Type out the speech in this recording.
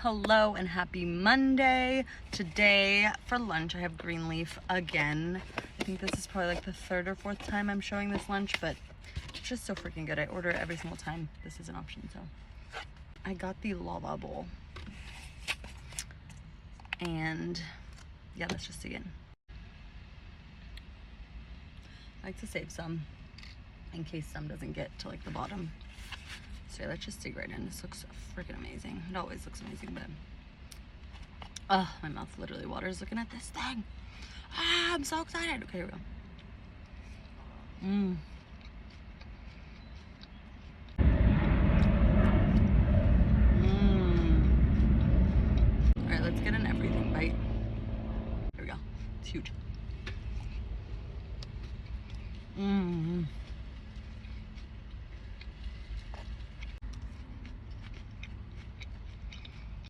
Hello and happy Monday. Today for lunch I have Greenleaf again. I think this is probably like the third or fourth time I'm showing this lunch, but it's just so freaking good. I order it every single time this is an option. So I got the Lala bowl. And yeah, let's just dig in. I like to save some in case some doesn't get to like the bottom. So yeah, let's just dig right in. This looks freaking amazing. It always looks amazing, but oh, my mouth literally waters looking at this thing. Ah, I'm so excited. Okay, here we go. All right, let's get an everything bite. Here we go. It's huge.